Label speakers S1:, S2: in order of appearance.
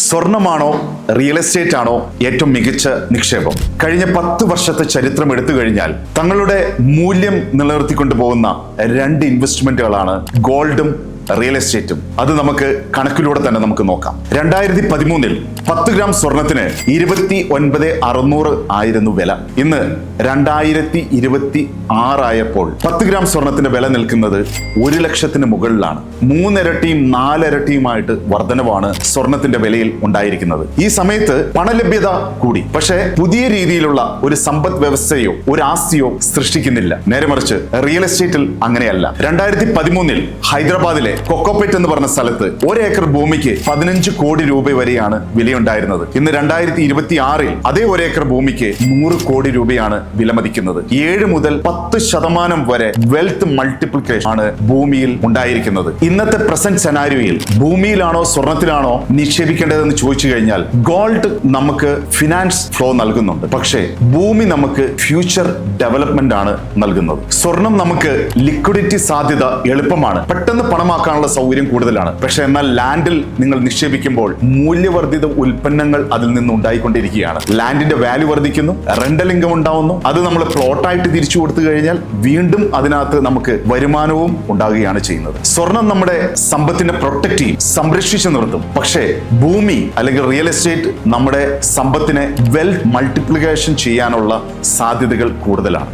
S1: സ്വർണമാണോ real estate ആണോ ഏറ്റവും മികച്ച നിക്ഷേപം? കഴിഞ്ഞ 10 വർഷത്തെ ചരിത്രം എടുത്തു കഴിഞ്ഞാൽ തങ്ങളുടെ മൂല്യം നിലനിർത്തിക്കൊണ്ടു പോകുന്ന രണ്ട് ഇൻവെസ്റ്റ്മെന്റുകളാണ് ഗോൾഡും റിയൽ എസ്റ്റേറ്റും. അത് നമുക്ക് കണക്കിലൂടെ തന്നെ നമുക്ക് നോക്കാം. 2013 10 ഗ്രാം സ്വർണത്തിന് 29,600 ആയിരുന്നു വില. ഇന്ന് 2026 ആയപ്പോൾ 10 ഗ്രാം സ്വർണത്തിന്റെ വില നിൽക്കുന്നത് 1 ലക്ഷത്തിന് മുകളിലാണ്. 3 ഇരട്ടിയും 4 ഇരട്ടിയുമായിട്ട് വർധനവാണ് സ്വർണത്തിന്റെ വിലയിൽ ഉണ്ടായിരിക്കുന്നത്. ഈ സമയത്ത് പണലഭ്യത കൂടി, പക്ഷേ പുതിയ രീതിയിലുള്ള ഒരു സമ്പദ് വ്യവസ്ഥയോ ഒരു ആസ്തിയോ സൃഷ്ടിക്കുന്നില്ല. നേരെ മറിച്ച് റിയൽ എസ്റ്റേറ്റിൽ അങ്ങനെയല്ല. 2013 ഹൈദരാബാദിലെ കൊക്കോപേറ്റ് എന്ന് പറഞ്ഞ സ്ഥലത്ത് 1 ഏക്കർ ഭൂമിക്ക് 15 കോടി രൂപ വരെയാണ് വിലയുണ്ടായിരുന്നത്. ഇന്ന് 2026 അതേ 1 ഏക്കർ ഭൂമിക്ക് 100 കോടി രൂപയാണ് വിലമതിക്കുന്നത്. 7 മുതൽ 10% വരെ വെൽത്ത് മൾട്ടിപ്ലിക്കേഷൻ ആണ് ഭൂമിയിൽ ഉണ്ടായിരിക്കുന്നത്. ഇന്നത്തെ പ്രസന്റ് സെനാരിയോയിൽ ഭൂമിയിലാണോ സ്വർണത്തിലാണോ നിക്ഷേപിക്കേണ്ടതെന്ന് ചോദിച്ചു കഴിഞ്ഞാൽ ഗോൾഡ് നമുക്ക് ഫിനാൻസ് ഫ്ലോ നൽകുന്നുണ്ട്, പക്ഷേ ഭൂമി നമുക്ക് ഫ്യൂച്ചർ ഡെവലപ്മെന്റ് ആണ് നൽകുന്നത്. സ്വർണം നമുക്ക് ലിക്വിഡിറ്റി സാധ്യത എളുപ്പമാണ്, പെട്ടെന്ന് പണമാക്കാനുള്ള സൗകര്യം കൂടുതലാണ്. പക്ഷെ എന്നാൽ ലാൻഡിൽ നിങ്ങൾ നിക്ഷേപിക്കുമ്പോൾ മൂല്യവർദ്ധിത ഉൽപ്പന്നങ്ങൾ അതിൽ നിന്ന് ഉണ്ടായിക്കൊണ്ടിരിക്കുകയാണ്. ലാൻഡിന്റെ വാല്യൂ വർദ്ധിക്കുന്നു, റെന്റൽ ഇൻകം ഉണ്ടാവുന്നു. അത് നമ്മൾ പ്ലോട്ടായിട്ട് തിരിച്ചു കൊടുത്തു കഴിഞ്ഞാൽ വീണ്ടും അതിനകത്ത് നമുക്ക് വരുമാനവും ഉണ്ടാകുകയാണ് ചെയ്യുന്നത്. സ്വർണം നമ്മുടെ സമ്പത്തിനെ പ്രൊട്ടക്ട് ചെയ്യും, സംരക്ഷിച്ചു നിർത്തും. പക്ഷേ ഭൂമി അല്ലെങ്കിൽ റിയൽ എസ്റ്റേറ്റ് നമ്മുടെ സമ്പത്തിനെ വെൽത്ത് മൾട്ടിപ്ലിക്കേഷൻ ചെയ്യാനുള്ള സാധ്യതകൾ കൂടുതലാണ്.